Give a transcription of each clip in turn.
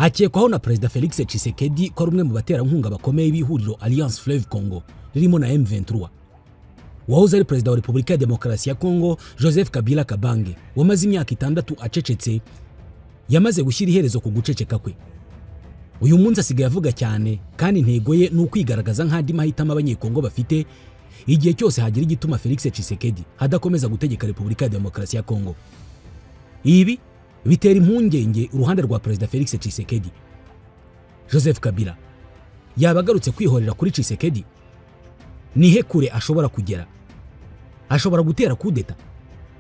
Akekwaho na Perezida Felix Tshisekedi ko ari umwe mu baterankunga bakomeye b'ihuriro Alliance Fleuve Congo ririmo na M23. Wahoze ari Perezida wa Repubulika ya Demokarasi ya Congo Joseph Kabila Kabange wamaze imyaka 6 acecetse yamaze gushyira iherezo ku guceceka kwe. Uyu munsi asigaye avuga cyane kandi intego ye ni ukwigaragaza nk'andi mahitamo abanyekongo bafite igihe cyose hagira igituma Felix Tshisekedi hadakomeza gutegeka Repubulika ya Demokarasi ya Congo. Ibi bitera impungenge uruhande rwa Perezida Felix Tshisekedi. Joseph Kabila yabagarutse kwihorera kuri Tshisekedi. Nihe kure ashobora kugera? Ashobora gutera kudeta?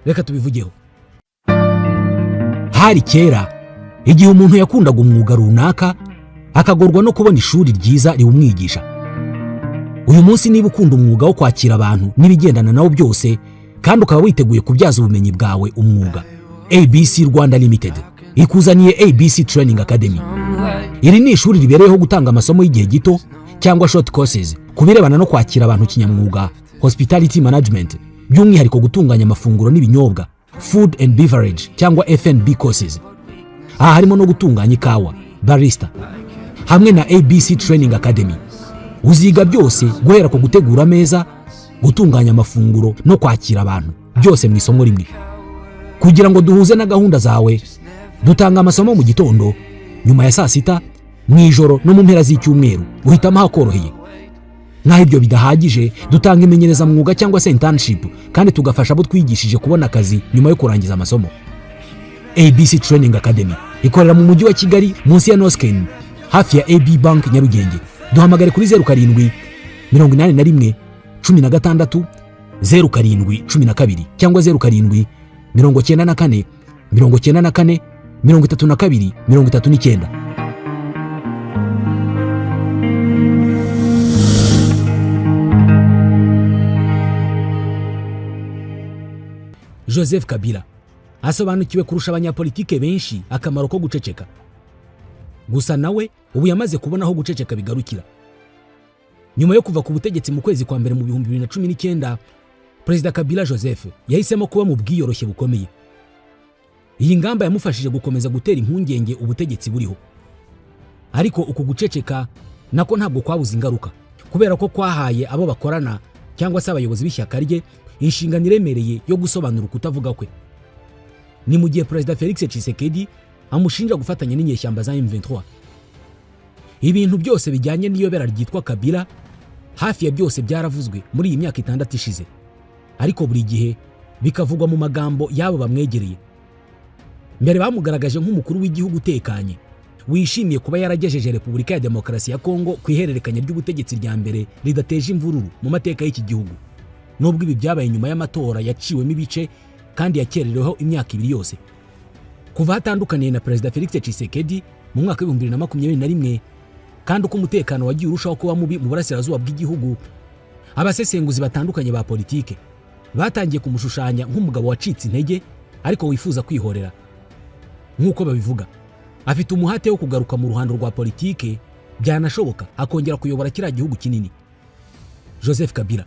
Reka tubivugeho. Hari kera igihe umuntu yakundaga umwuga runaka akagorwa no kubona ishuri ryiza riwumwigisha. Uyu munsi niba ukunda umwuga wo kwakira abantu nibigendana nawo byose kandi ukaba witeguye kubyaza ubumenyi bwawe umwuga, ABC Rwanda Limited ikuzaniye ABC Training Academy. Iri ni ishuri ribereyeho gutanga amasomo y'igihe gito cyangwa short courses kubirebana no kwakira abantu kinyamwuga, hospitality management, by'umwihariko gutunganya amafunguro n'ibinyobwa, food and beverage cyangwa F&B courses. Aha harimo no gutunganya ikawa, barista. Hamwe na ABC Training Academy uziga byose guhera ku gutegura ameza, gutunganya amafunguro no kwakira abantu, byose mu isomo rimwe. Kugira ngo duhuze na gahunda zawe, dutanga amasomo mu gitondo, nyuma ya saa sita, mu ijoro no mu mpera z'icyumweru, uhitamo hakoroheye. Naho ibyo bidahagije, dutanga imenyereza mwuga cyangwa se internship kandi tugafasha abo twigishije kubona akazi nyuma yo kurangiza amasomo. ABC Training Academy ikorera mu mujyi wa Kigali munsi ya Nosken hafi ya AB Bank Nyarugenge. Duhamagare kuri 07 81 16 07 12 cyangwa 07 94 94 32 39. Joseph Kabila asobanukiwe kurusha abanyapolitike benshi akamaro ko guceceka. Gusa nawe ubu yamaze kubona aho guceceka bigarukira. Nyuma yo kuva ku butegetsi mu kwezi kwa mbere mu 2019, Perezida Kabila Joseph yahisemo kuba mu bwiyoroshye bukomeye. Iyi ngamba yamufashije gukomeza gutera impungenge ubutegetsi buriho. Ariko uku guceceka nako ntabwo kwabuze ingaruka, kubera ko kwahaye abo bakorana cyangwa se abayobozi b'ishyaka rye inshingano iremereye yo gusobanura ukutavuga kwe. Ni mu gihe Perezida Felix Tshisekedi amushinja gufatanya n'inyeshyamba za M23. Ibintu byose bijyanye n'iyobera ryitwa Kabila hafi ya byose byaravuzwe muri iyi myaka 6 ishize, ariko buri gihe bikavugwa mu magambo yabo bamwegereye. Mbere bamugaragaje nk'umukuru w'igihugu utekanye wishimiye kuba yaragejeje Repubulika ya Demokarasi ya Congo ku ihererekanya ry'ubutegetsi rya mbere ridateje imvururu mu mateka y'iki gihugu. Nubwo ibi byabaye nyuma y'amatora yaciwemo ibice kandi yakerereho imyaka 2 yose. Kuva hatandukaniye na Perezida Felix Tshisekedi mu mwaka wa 2021 kandi uko umutekano wagiye urushaho kuba mubi mu burasirazuba bw'igihugu, abasesenguzi batandukanye ba politike batangiye kumushushanya nk'umugabo wacitse intege ariko wifuza kwihorera. Nk'uko babivuga, afite umuhate wo kugaruka mu ruhando rwa politike byanashoboka akongera kuyobora kiriya gihugu kinini. Joseph Kabila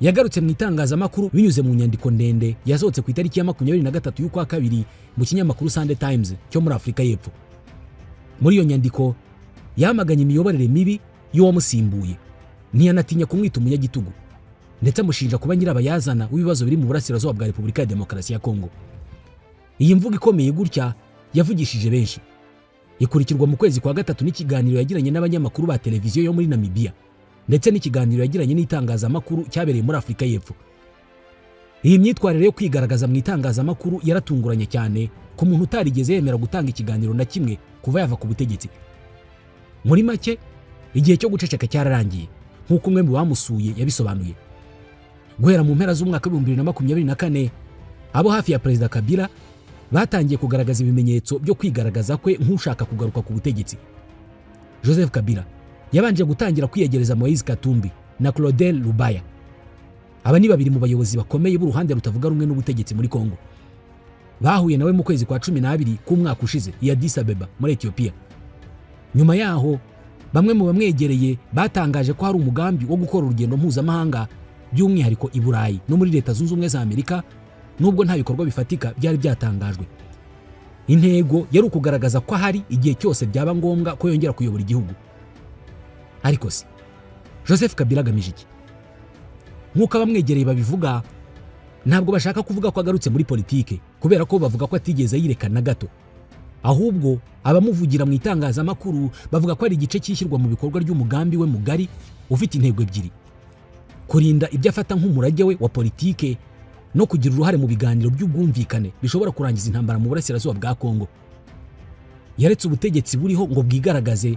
yagarutse mu itangazamakuru binyuze mu nyandiko ndende yasohotse ku itariki ya 23 y'ukwa kabiri mu kinyamakuru Sunday Times cyo muri Afrika y'Epfo. Muri iyo nyandiko yamaganye imiyoborere mibi y'uwamusimbuye, ntiyanatinya kumwita umunyagitugu, ndetse amushinja kuba nyirabayazana w'ibibazo biri mu burasirazuba bwa Repubulika ya Demokarasi ya Congo. Iyi mvugo ikomeye gutya yavugishije benshi. Ikurikirwa mu kwezi kwa gatatu n'ikiganiro yagiranye n'abanyamakuru ba televiziyo yo muri Namibia, ndetse n'ikiganiro yagiranye n'itangazamakuru cyabereye muri Afrika y'Epfo. Iyi myitwarire yo kwigaragaza mu itangazamakuru yaratunguranye cyane ku muntu utarigeze yemera gutanga ikiganiro na kimwe kuva yava ku butegetsi. Muri make, igihe cyo guceceka cyararangiye nk'uko umwe mu bamusuye yabisobanuye. Guhera mu mpera z'umwaka wa 2024, abo hafi ya Perezida Kabila batangiye kugaragaza ibimenyetso byo kwigaragaza kwe nk'ushaka kugaruka ku butegetsi. Joseph Kabila yabanje gutangira kwiyegereza Moise Katumbi na Claudel Lubaya. Aba ni babiri mu bayobozi bakomeye b'uruhande rutavuga rumwe n'ubutegetsi muri Congo. Bahuye nawe mu kwezi kwa 12 k'umwaka ushize i Addis Abeba muri Ethiopia. Nyuma yaho bamwe mu bamwegereye batangaje ko hari umugambi wo gukora urugendo mpuzamahanga by'umwihariko i Burayi no muri Leta Zunze Ubumwe za Amerika, nubwo nta bikorwa bifatika byari byatangajwe. intego yari ukugaragaza ko hari igihe cyose byaba ngombwa ko yongera kuyobora igihugu. Ariko se Joseph Kabila agamije iki? Nk'uko abamwegereye babivuga, ntabwo bashaka kuvuga ko agarutse muri politike kubera ko bavuga ko atigeze yirekana gato. Ahubwo abamuvugira mu itangazamakuru bavuga ko ari igice cyishyirwa mu bikorwa ry'umugambi we mugari ufite intego ebyiri: kurinda ibyo afata nk'umurage we wa politike no kugira uruhare mu biganiro by'ubwumvikane bishobora kurangiza intambara mu burasirazuba bwa Kongo. Yaretse ubutegetsi buriho ngo bwigaragaze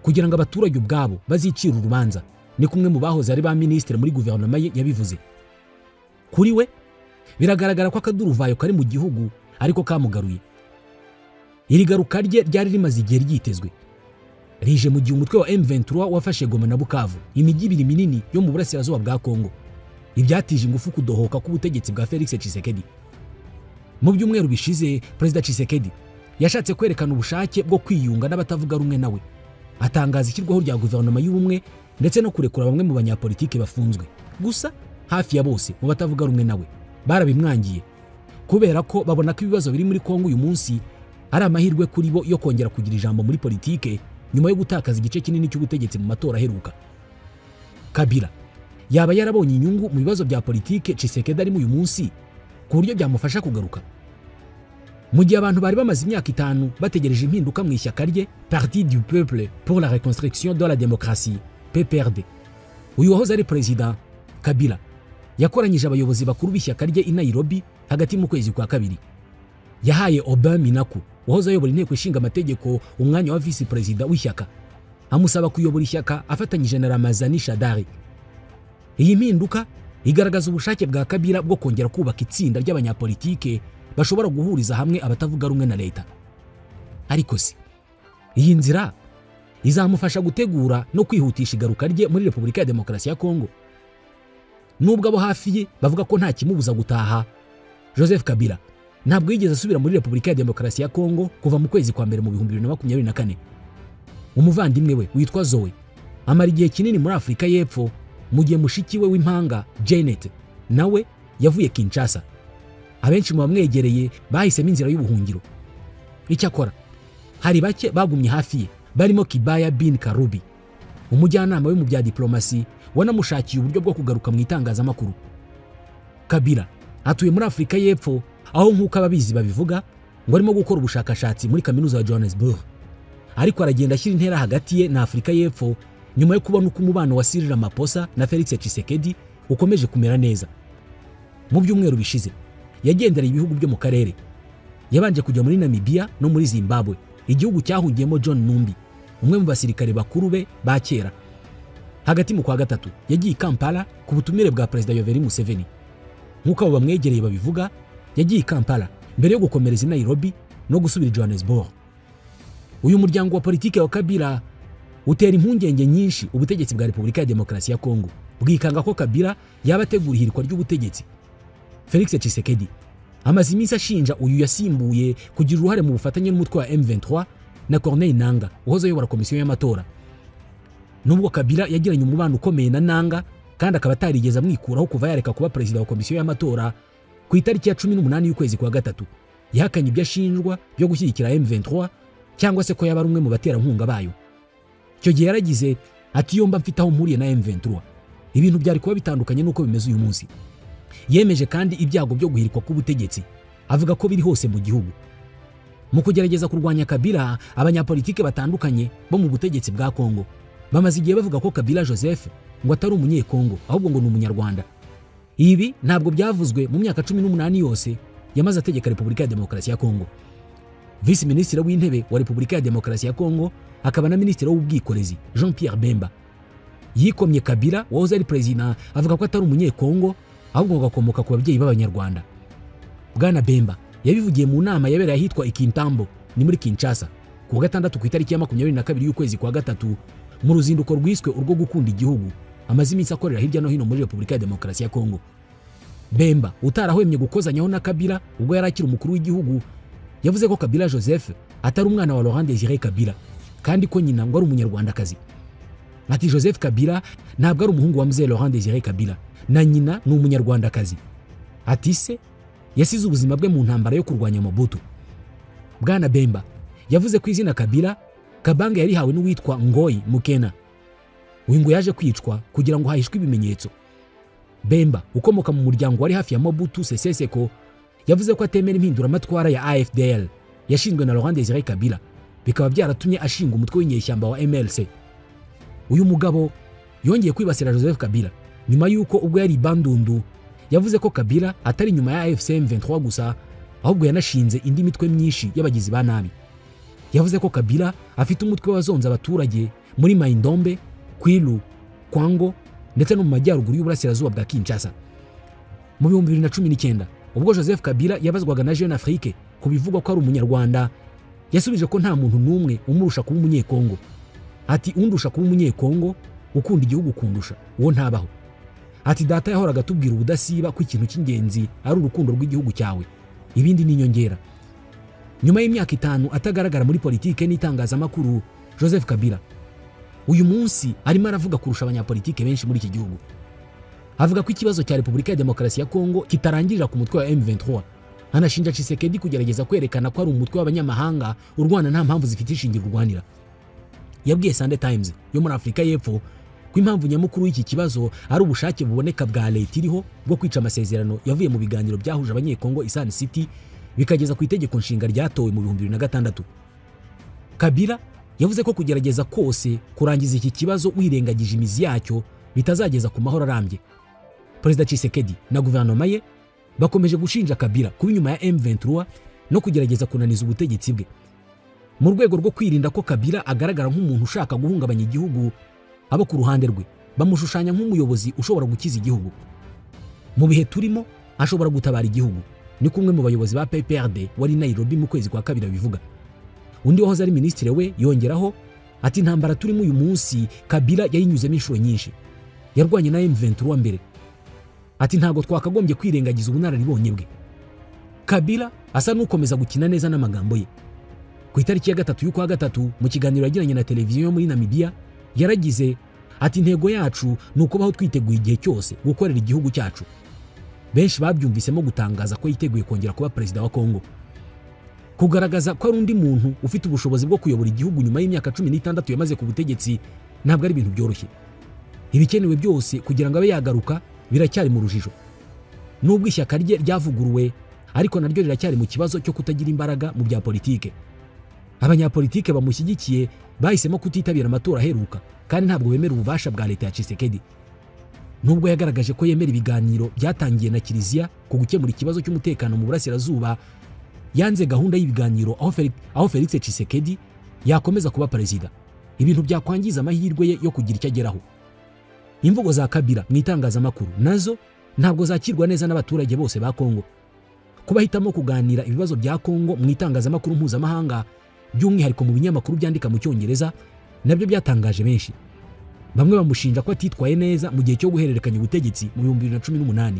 kugira ngo abaturage ubwabo bazicira urubanza, ni kumwe mu bahoze ari ba ministre muri guverinoma ye yabivuze. Kuri we biragaragara ko akaduruvayo kari mu gihugu ariko kamugaruye. Iri garuka rye ryari rimaze igihe ryitezwe. Rije mu gihe umutwe wa M23 wafashe Goma na Bukavu, imijyi ibiri minini yo mu burasirazuba bwa Kongo. Ibyatije ingufu kudohoka k'ubutegetsi bwa Felix Tshisekedi. Mu byumweru bishize, Perezida Tshisekedi yashatse kwerekana ubushake bwo kwiyunga n'abatavuga rumwe nawe, atangaza ishyirwaho rya guverinoma y'ubumwe ndetse no kurekura bamwe mu banyapolitike bafunzwe. Gusa hafi ya bose mu batavuga rumwe nawe barabimwangiye kubera ko babona ko ibibazo biri muri Kongo uyu munsi ari amahirwe kuri bo yo kongera kugira ijambo muri politike nyuma yo gutakaza igice kinini cy'ubutegetsi mu matora aheruka. Kabila yaba yarabonye inyungu mu bibazo bya politike Tshisekedi arimo uyu munsi ku buryo byamufasha kugaruka? Mu gihe abantu bari bamaze imyaka 5 bategereje impinduka mu ishyaka rye Parti du Peuple pour la Reconstruction de la Démocratie, PPRD, uyu wahoze ari perezida Kabila yakoranyije abayobozi bakuru b'ishyaka rye i Nairobi hagati mu kwezi kwa kabiri. Yahaye Aubin Minaku wahoze ayobora inteko ishinga amategeko umwanya wa vice perezida w'ishyaka, amusaba kuyobora ishyaka afatanyije na Ramazani Shadari. Iyi mpinduka igaragaza ubushake bwa Kabila bwo kongera kubaka itsinda ry'abanyapolitike bashobora guhuriza hamwe abatavuga rumwe na leta. Ariko se iyi nzira izamufasha gutegura no kwihutisha igaruka rye muri Repubulika ya Demokarasi ya Kongo? Nubwo abo hafi ye bavuga ko nta kimubuza gutaha, Joseph Kabila ntabwo yigeze asubira muri Repubulika ya Demokarasi ya Kongo kuva mu kwezi kwa mbere mu 2024. Umuvandimwe we witwa Zoe amara igihe kinini muri Afurika y'Epfo, mu gihe mushiki we w'impanga Janet nawe yavuye Kinshasa. Abenshi mu bamwegereye bahisemo inzira y'ubuhungiro. Icyakora hari bake bagumye hafi ye, barimo Kibaya bin Karubi, umujyanama we mu bya diplomasi wanamushakiye uburyo bwo kugaruka mu itangazamakuru. Kabila atuye muri Afurika y'Epfo, aho nk'uko ababizi babivuga ngo arimo gukora ubushakashatsi muri kaminuza ya Johannesburg. Ariko aragenda ashyira intera hagati ye na Afurika y'Epfo nyuma yo kubona uko umubano wa Cyril Ramaphosa na Felix Tshisekedi ukomeje kumera neza. Mu byumweru bishize yagendereye ibihugu byo mu karere. Yabanje kujya muri Namibia no muri Zimbabwe, igihugu cyahungiyemo John Numbi, umwe mu basirikare bakuru be ba kera. Hagati mu kwa gatatu yagiye Kampala ku butumire bwa Perezida Yoweri Museveni. Nk'uko abo bamwegereye babivuga, yagiye Kampala mbere yo gukomereza Nairobi no gusubira Johannesburg. Uyu muryango wa politike wa Kabila utera impungenge nyinshi ubutegetsi bwa Repubulika ya Demokarasi ya Kongo, bwikanga ko Kabila yaba ategura ihirikwa ry'ubutegetsi. Felix Tshisekedi amaze iminsi ashinja uyu yasimbuye kugira uruhare mu bufatanye n'umutwe wa M23 na Corneille Nangaa uhoze ayobora komisiyo y'amatora. Nubwo Kabila yagiranye umubano ukomeye na Nangaa kandi akaba atarigeze amwikuraho kuva yareka kuba perezida wa komisiyo y'amatora, ku itariki ya 18 y'ukwezi kwa gatatu yahakanye ibyo ashinjwa byo gushyigikira M23 cyangwa se ko yaba ari umwe mu baterankunga bayo. Icyo gihe yaragize ati yomba mfite aho mpuriye na M23, ibintu byari kuba bitandukanye nuko bimeze uyu munsi. Yemeje kandi ibyago byo guhirikwa k'ubutegetsi, avuga ko biri hose mu gihugu. Mu kugerageza kurwanya Kabila, abanyapolitike batandukanye bo mu butegetsi bwa Kongo bamaze igihe bavuga ko Kabila Joseph ngo atari umunyekongo ahubwo ngo ni umunyarwanda. Ibi ntabwo byavuzwe mu myaka 18 yose yamaze ategeka Repubulika ya Demokarasi ya Kongo. Vice Ministre w'intebe wa Repubulika ya Demokarasi ya Kongo akaba na Ministre w'ubwikorezi Jean-Pierre Bemba yikomye Kabila wahoze ari president, avuga ko atari umunyekongo ahubwo gakomoka ku babyeyi b'abanyarwanda. Bwana Bemba yabivugiye mu nama yabereye ahitwa Ikintambo ni muri Kinshasa ku gatandatu ku itariki ya 22 y'ukwezi kwa gatatu mu ruzinduko rwiswe urwo gukunda igihugu amaze iminsi akorera hirya no hino muri Repubulika ya Demokarasi ya Kongo. Bemba utarahwemye gukozanyaho na Kabila ubwo yarakira umukuru w'igihugu yavuze ko Kabila Joseph atari umwana wa Laurent Désiré Kabila kandi ko nyina ngo ari umunyarwandakazi. Ati Joseph Kabila ntabwo ari umuhungu wa mzee Laurent Désiré Kabila, na nyina ni umunyarwandakazi. Ati se yasize ubuzima bwe mu ntambara yo kurwanya Mobutu. Bwana Bemba yavuze ko izina Kabila Kabange yarihawe n'uwitwa Ngoyi Mukena. Uyu ngo yaje kwicwa kugira ngo hahishwe ibimenyetso. Bemba ukomoka mu muryango wari hafi ya Mobutu Sese Seko yavuze ko atemera impinduramatwara ya AFDL yashinzwe na Laurent Désiré Kabila, bikaba byaratumye ashinga umutwe w'inyeshyamba wa MLC. Uyu mugabo yongeye kwibasira Joseph Kabila nyuma yuko ubwo yari Bandundu yavuze ko Kabila atari nyuma ya AFC M23 gusa, ahubwo yanashinze indi mitwe myinshi y'abagizi ba nabi. Yavuze ko Kabila afite umutwe wazonze abaturage muri Maindombe, Kwilu, Kwango ndetse no mu majyaruguru y'uburasirazuba bwa Kinshasa. Mu 2019 ubwo Joseph Kabila yabazwaga na Jeune Afrique ku bivugwa ko ari umunyarwanda, yasubije ko nta muntu n'umwe umurusha kuba umunyekongo. Ati undusha kuba umunyekongo ukunda igihugu kundusha uwo ntabaho. Ati data yahoraga tubwira ubudasiba ko ikintu cy'ingenzi ari urukundo rw'igihugu cyawe, ibindi ni inyongera. Nyuma y'imyaka 5 atagaragara muri politike n'itangazamakuru, Joseph Kabila uyu munsi arimo aravuga kurusha abanyapolitike benshi muri iki gihugu. Avuga ko ikibazo cya Repubulika ya Demokarasi ya Kongo kitarangirira ku mutwe wa M23. Anashinja Tshisekedi kugerageza kwerekana ko ari umutwe w'abanyamahanga urwana nta mpamvu zifite ishingiro urwanira. Yabwiye Sunday Times yo muri Afrika y'Epfo ko impamvu nyamukuru y'iki kibazo ari ubushake buboneka bwa leta iriho bwo kwica amasezerano yavuye mu biganiro byahuje abanyekongo Isan City bikageza ku itegeko nshinga ryatowe mu 2006. Kabila yavuze ko kugerageza kose kurangiza iki kibazo wirengagije imizi yacyo bitazageza ku mahoro arambye. Perezida Tshisekedi na guverinoma ye bakomeje gushinja Kabila kuba inyuma ya M23 no kugerageza kunaniza ubutegetsi bwe. Mu rwego rwo kwirinda ko Kabila agaragara nk'umuntu ushaka guhungabanya igihugu, abo ku ruhande rwe bamushushanya nk'umuyobozi ushobora gukiza igihugu. Mu bihe turimo ashobora gutabara igihugu, ni kumwe mu bayobozi ba PPRD wari Nairobi mu kwezi kwa kabiri bivuga. Undi wahoze ari ministre we yongeraho ati intambara turimo uyu munsi Kabila yayinyuzemo inshuro nyinshi, yarwanye na M23 mbere. Ati ntago twakagombye kwirengagiza ubunararibonye bwe. Kabila asa n'ukomeza gukina neza n'amagambo ye. Ku itariki ya 3 y'ukwa gatatu mu kiganiro yagiranye na televiziyo yo muri Namibia yaragize ati intego yacu ni ukubaho twiteguye igihe cyose gukorera igihugu cyacu. Benshi babyumvisemo gutangaza ko yiteguye kongera kuba perezida wa Kongo. Kugaragaza ko ari undi muntu ufite ubushobozi bwo kuyobora igihugu nyuma y'imyaka 16 yamaze ku butegetsi ntabwo ari ibintu byoroshye. Ibikenewe byose kugira ngo abe yagaruka biracyari mu rujijo. Nubwo ishyaka rye ryavuguruwe ariko naryo riracyari mu kibazo cyo kutagira imbaraga mu bya politike. Abanyapolitike bamushyigikiye bahisemo kutitabira amatora aheruka kandi ntabwo bemera ububasha bwa leta ya Tshisekedi. Nubwo yagaragaje ko yemera ibiganiro byatangiye na Kiliziya ku gukemura ikibazo cy'umutekano mu burasirazuba, yanze gahunda y'ibiganiro aho Felix Tshisekedi yakomeza kuba perezida. Ibintu byakwangiza amahirwe ye yo kugira icyo ageraho. Imvugo za Kabila mu itangazamakuru nazo ntabwo zakirwa neza n'abaturage bose ba Kongo. Kubahitamo kuganira ibibazo bya Kongo mu itangazamakuru mpuzamahanga, by'umwihariko mu binyamakuru byandika mu Cyongereza, nabyo byatangaje benshi. Bamwe bamushinja ko atitwaye neza mu gihe cyo guhererekanya ubutegetsi mu 2018.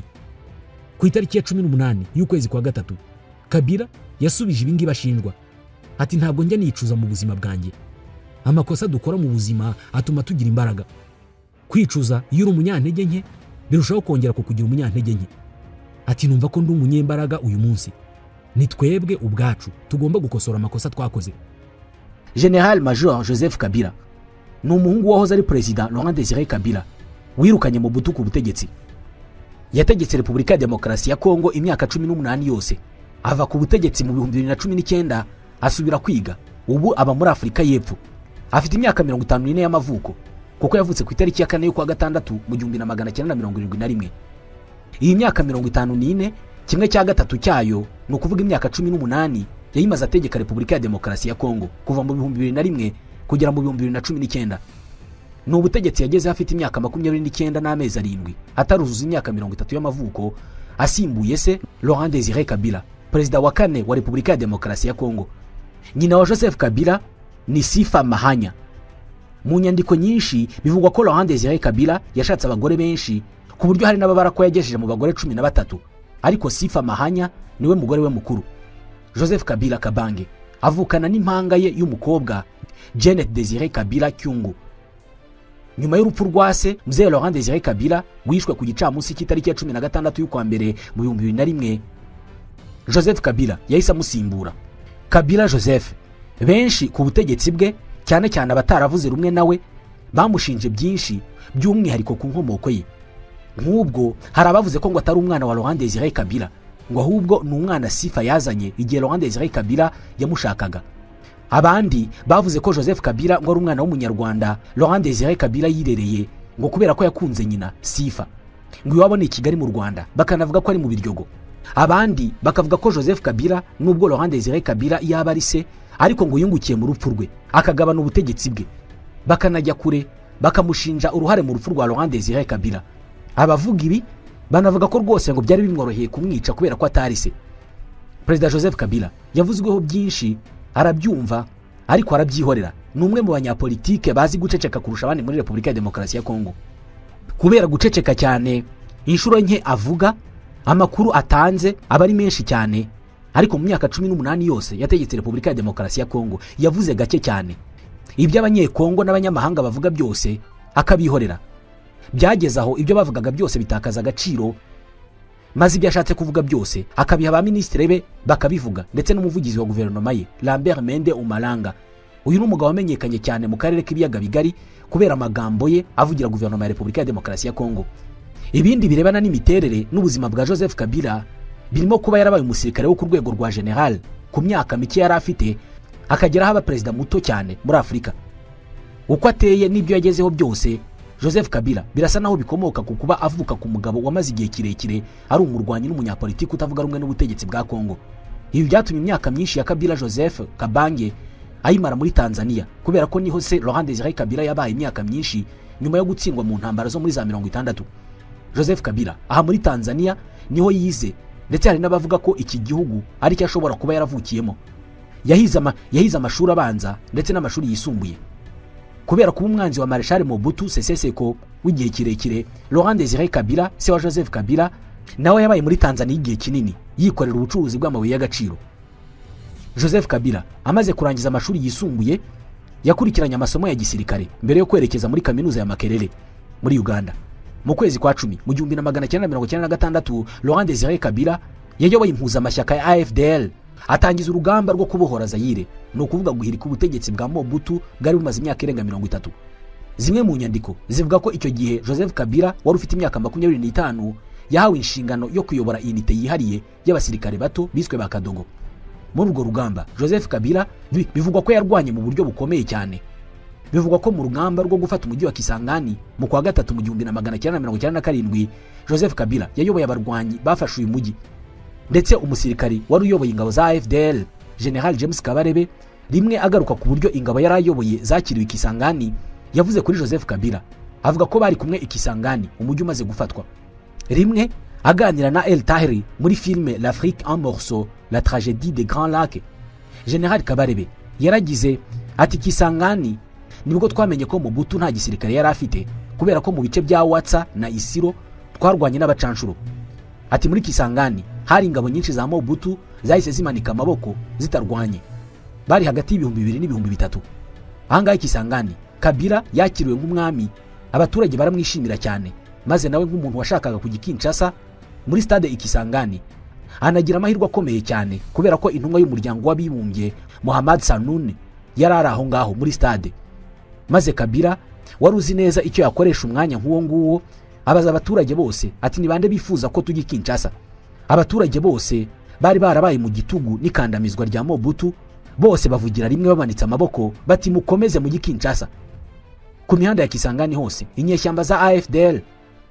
Ku itariki ya 18 y'ukwezi kwa gatatu, Kabila yasubije ibingi bashinjwa. Ati ntabwo njya nicuza mu buzima bwanjye. Amakosa dukora mu buzima atuma tugira imbaraga. Kwicuza iyo uri umunyantege nke birushaho kongera kukugira umunyantege nke. Ati numva ko ndi umunyembaraga uyu munsi. Ni twebwe ubwacu tugomba gukosora amakosa twakoze. General Major Joseph Kabila ni umuhungu wahoze ari perezida Laurent Désiré Kabila wirukanye mu butu ku butegetsi. Yategetse Repubulika ya Demokarasi ya Kongo imyaka 18 yose. Ava ku butegetsi mu 2019 asubira kwiga. Ubu aba muri Afrika y'Epfo. Afite imyaka 54 y'amavuko kuko yavutse ku itariki ya 4 y'ukwa gatandatu mu 1971. Iyi myaka 54 kimwe cya gatatu cyayo no kuvuga imyaka 18 yayimaze ategeka Repubulika ya Demokarasi ya Kongo kuva mu 2001 kugera mu 2019. No ubutegetsi yageze afite imyaka 29 n'amezi 7 ataruzuza imyaka 30 y'amavuko, asimbuye se Laurent Désiré Kabila, perezida wa kane wa Repubulika ya Demokarasi ya Kongo. Nyina wa Joseph Kabila ni Sifa Mahanya. Mu nyandiko nyinshi bivugwa ko Laurent Désiré Kabila yashatse abagore benshi ku buryo hari n'ababara ko yagejeje mu bagore 13, ariko Sifa Mahanya niwe mugore we mukuru. Joseph Kabila Kabange avukana n'impanga ye y'umukobwa Janet Désiré Kabila Kyungu. Nyuma y'urupfu rwa se Mzee Laurent Désiré Kabila wishwe ku gicamunsi cy'itariki ya 16 y'ukwa mbere mu 2001, Joseph Kabila yahise amusimbura. Kabila Joseph benshi ku butegetsi bwe, cyane cyane abataravuze rumwe nawe, bamushinje byinshi by'umwihariko ku nkomoko ye. Nk'ubwo hari abavuze ko ngo atari umwana wa Laurent Désiré Kabila, ngo ahubwo ni umwana Sifa yazanye igihe Laurent Désiré Kabila yamushakaga. Abandi bavuze ko Joseph Kabila ngo ari umwana w'umunyarwanda Laurent Désiré Kabila yirereye, ngo kubera ko yakunze nyina Sifa, ngo iwabo ni Kigali mu Rwanda, bakanavuga ko ari mu Biryogo. Abandi bakavuga ko Joseph Kabila nubwo Laurent Désiré Kabila yaba ari se, ariko ngo yungukiye mu rupfu rwe akagabana ubutegetsi bwe, bakanajya kure bakamushinja uruhare mu rupfu rwa Laurent Désiré Kabila. Abavuga ibi banavuga ko rwose ngo byari bimworoheye kumwica kubera ko atari se. Perezida Joseph Kabila yavuzweho byinshi, arabyumva ariko arabyihorera. Ni umwe mu banyapolitike bazi guceceka kurusha abandi muri Repubulika ya Demokarasi ya Kongo. Kubera guceceka cyane, inshuro nke avuga, amakuru atanze aba ari menshi cyane, ariko mu myaka 18 yose yategetse Repubulika ya Demokarasi ya Kongo yavuze gake cyane. Ibyo abanyekongo n'abanyamahanga bavuga byose akabihorera. Byageze aho ibyo bavugaga byose bitakaza agaciro, maze ibyo ashatse kuvuga byose akabiha ba ministre be bakabivuga, ndetse n'umuvugizi wa guverinoma ye Lambert Mende Umalanga. Uyu ni umugabo wamenyekanye cyane mu karere k'ibiyaga bigari kubera amagambo ye avugira guverinoma ya Repubulika ya Demokarasi ya Kongo. Ibindi birebana n'imiterere n'ubuzima bwa Joseph Kabila birimo kuba yarabaye umusirikare wo ku rwego rwa general ku myaka mike yari afite, akagera haba perezida muto cyane muri Afurika. Uko ateye n'ibyo yagezeho byose, Joseph Kabila birasa naho bikomoka ku kuba avuka ku mugabo wamaze igihe kirekire ari umurwanyi n'umunyapolitiki utavuga rumwe n'ubutegetsi bwa Kongo. Ibi byatumye imyaka myinshi ya Kabila Joseph Kabange ayimara muri Tanzania, kubera ko niho se Laurent Désiré Kabila yabaye imyaka myinshi nyuma yo gutsindwa mu ntambara zo muri za 60. Joseph Kabila aha muri Tanzania niho yize, ndetse hari n'abavuga ko iki gihugu ari cyo ashobora kuba yaravukiyemo. Yahize amashuri abanza ndetse n'amashuri yisumbuye. Kubera kuba umwanzi wa Marshal Mobutu Sese Seko w'igihe kirekire, Laurent Désiré Kabila se wa Joseph Kabila nawe yabaye muri Tanzania igihe kinini yikorera ubucuruzi bw'amabuye y'agaciro. Joseph Kabila amaze kurangiza amashuri yisumbuye, yakurikiranye amasomo ya gisirikare mbere yo kwerekeza muri kaminuza ya Makerere muri Uganda. Mu kwezi kwa 10 mu 1996, Laurent Désiré Kabila yayoboye impuzamashyaka ya AFDL atangiza urugamba rwo kubohora Zaire, no kuvuga guhirika ubutegetsi bwa Mobutu bwari bumaze imyaka irenga 30. Zimwe mu nyandiko zivuga ko icyo gihe Joseph Kabila wari ufite imyaka 25 yahawe inshingano yo kuyobora inite yihariye y'abasirikare bato biswe ba Kadogo. Muri urwo rugamba Joseph Kabila bivugwa ko yarwanye mu buryo bukomeye cyane. Bivugwa ko mu rugamba rwo gufata umujyi wa Kisangani mu kwa 3 mu 1997, Joseph Kabila yayoboye abarwanyi bafashe uyu mujyi, ndetse umusirikari wari uyoboye ingabo za AFDL General James Kabarebe rimwe agaruka ku buryo ingabo yarayoboye zakiriwe Kisangani, yavuze kuri Joseph Kabila avuga ko bari kumwe Kisangani umujyi umaze gufatwa. Rimwe aganira na El Tahiri muri filme L'Afrique en morceaux, la tragédie des Grands Lacs, General Kabarebe yaragize ati Kisangani nibwo twamenye ko Mobutu nta gisirikare yari afite, kubera ko mu bice bya Watsa na Isiro twarwanye n'abacanshuro. Ati muri Kisangani hari ingabo nyinshi za Mobutu zahise zimanika amaboko zitarwanye, bari hagati y'ibihumbi 2 n'ibihumbi 3. Ahangahe Kisangani Kabila yakiriwe nk'umwami, abaturage baramwishimira cyane, maze nawe nk'umuntu washakaga kujya Kinshasa muri stade Ikisangani anagira amahirwe akomeye cyane, kubera ko intumwa y'umuryango w'abibumbye Mohamed Sanoun yari ari aho ngaho muri stade. Maze Kabila wari uzi neza icyo yakoresha umwanya nk'uwo nguwo, abaza abaturage bose ati nibande bifuza ko tujya Kinshasa. Abaturage bose bari barabaye mu gitugu n'ikandamizwa rya Mobutu, bose bavugira rimwe bamanitse amaboko bati mukomeze mu Kinshasa. Ku mihanda ya Kisangani hose inyeshyamba za AFDL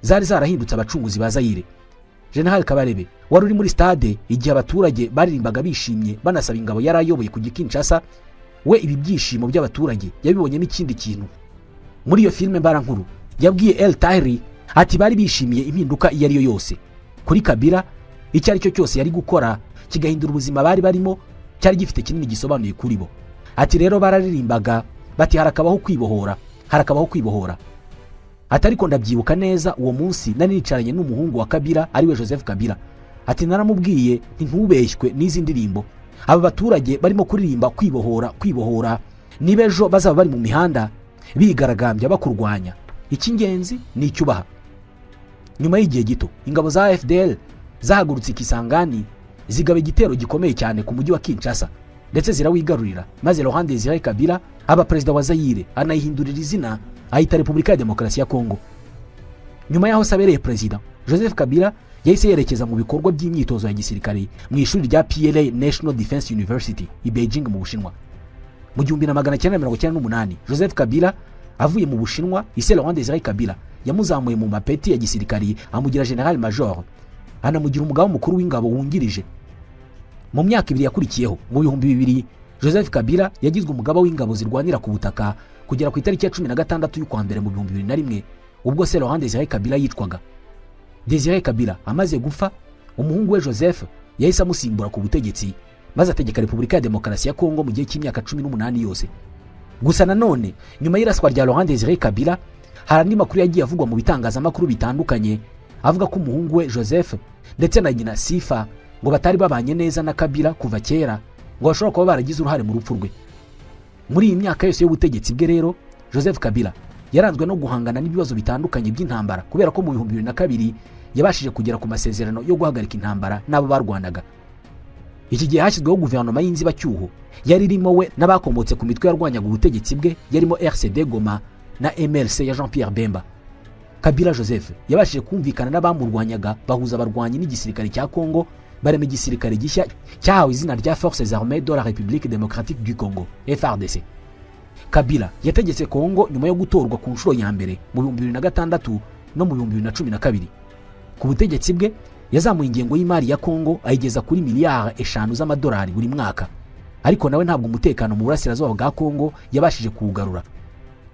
zari zarahindutse abacunguzi ba Zaire. General Kabarebe wari uri muri stade igihe abaturage baririmbaga bishimye banasaba ingabo yarayoboye ku Kinshasa, we ibi byishimo by'abaturage yabibonyemo ikindi kintu. Muri iyo filme mbarankuru yabwiye El Tahiri ati bari bishimiye impinduka iyo ari yo yose. Kuri Kabila icyo ari cyo cyose yari gukora kigahindura ubuzima bari barimo cyari gifite kinini gisobanuye kuri bo. Ati rero bararirimbaga bati harakabaho kwibohora, harakabaho kwibohora. Atariko ndabyibuka neza uwo munsi nari nicaranye n'umuhungu wa Kabila ariwe Joseph Kabila. Ati naramubwiye ntubeshywe n'izi ndirimbo, aba baturage barimo kuririmba kwibohora kwibohora, nibejo bazaba bari mu mihanda bigaragambya bakurwanya, ikingenzi ni icyubaha. Nyuma y'igihe gito ingabo za AFDL zahagurutse Kisangani zigaba igitero gikomeye cyane ku mujyi wa Kinshasa. ndetse zirawigarurira, maze Laurent Désiré Kabila aba perezida wa Zaire, anayihindurira izina ayita Repubulika ya Demokarasi ya Kongo. Nyuma yaho sabereye perezida, Joseph Kabila yahise yerekeza mu bikorwa by'imyitozo ya gisirikare mu ishuri rya PLA National Defense University i Beijing mu Bushinwa. Mu 1998 Joseph Kabila avuye mu Bushinwa, ise Laurent Désiré Kabila yamuzamuye mu mapeti ya gisirikare amugira General Major, anamugira umugaba mukuru w'ingabo wungirije. Mu myaka ibiri yakurikiyeho, mu 2000 Joseph Kabila yagizwe umugaba w'ingabo zirwanira ku butaka kugera ku itariki ya 16 y'ukwa mbere mu 2001 ubwo se Laurent Désiré Kabila yicwaga. Désiré Kabila amaze gupfa, umuhungu we Joseph yahise amusimbura ku butegetsi, maze ategeka Repubulika ya Demokarasi ya Kongo mu gihe cy'imyaka 18 yose. Gusa nanone nyuma y'iraswa rya Laurent Désiré Kabila, hari andi makuru yagiye avugwa mu bitangazamakuru bitandukanye avuga ko umuhungu we Joseph ndetse na nyina Sifa ngo batari babanye neza na Kabila kuva kera, ngo bashobora kuba baragize uruhare mu rupfu rwe. Muri iyi myaka yose y'ubutegetsi bwe rero, Joseph Kabila yaranzwe no guhangana n'ibibazo bitandukanye by'intambara, kubera ko mu 2002 yabashije kugera ku masezerano yo guhagarika intambara n'abo barwanaga. Iki gihe hashyizweho guverinoma y'inzibacyuho yari irimo we n'abakomotse ku mitwe yarwanyaga ubutegetsi bwe, yarimo RCD Goma na MLC ya Jean-Pierre Bemba. Kabila Joseph yabashije kumvikana n'abamurwanyaga, bahuza abarwanyi n'igisirikare cya Kongo, barema igisirikare gishya cyahawe izina rya Forces Armées de la République Démocratique du Congo, FARDC. Kabila yategetse Kongo nyuma yo gutorwa ku nshuro ya mbere mu 2006 no mu 2012. Ku butegetsi bwe yazamuye ingengo y'imari ya Kongo ayigeza kuri miliyari 5 z'amadolari buri mwaka, ariko nawe ntabwo umutekano mu burasirazuba bwa Kongo yabashije kuwugarura.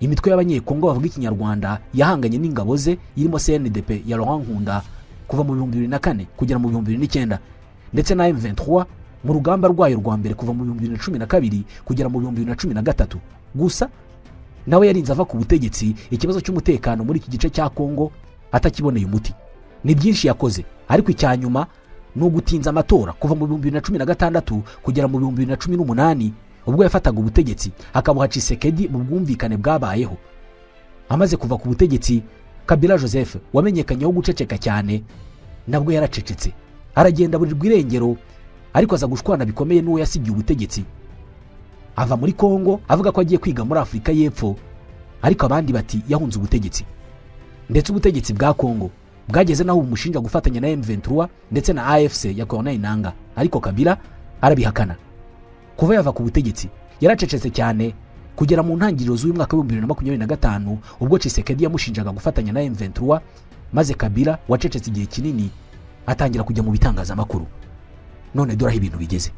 Imitwe y'abanyekongo bavuga ikinyarwanda yahanganye n'ingabo ze, irimo CNDP ya Laurent Nkunda kuva mu 2004 kugera mu 2009, ndetse na M23 mu rugamba rwayo rwa mbere kuva mu 2012 kugera mu 2013. Gusa nawe yarinze ava ku butegetsi ikibazo cy'umutekano muri iki gice cya Kongo atakiboneye umuti. Ni byinshi yakoze, ariko icyanyuma ni ugutinza amatora kuva mu 2016 kugera mu 2018 ubwo yafataga ubutegetsi akabuha Tshisekedi mu bwumvikane bwabayeho. Amaze kuva ku butegetsi, Kabila Joseph wamenyekanyeho guceceka cyane nabwo yaracecetse, aragenda buri rwirengero, ariko aza gushwana bikomeye n'uwo yasigiye ubutegetsi. Ava muri Kongo avuga ko agiye kwiga muri Afrika y'Epfo, ariko abandi bati yahunze ubutegetsi. Ndetse ubutegetsi bwa Kongo bwageze naho umushinja gufatanya na M23 ndetse na AFC ya Corneille Nangaa, ariko Kabila arabihakana. Kuva yava ku butegetsi yaracecetse cyane kugera mu ntangiriro z'uyu mwaka wa 2025 ubwo Tshisekedi yamushinjaga gufatanya na M23, maze Kabila wacecetse igihe kinini atangira kujya mu bitangazamakuru. None dore aho ibintu bigeze.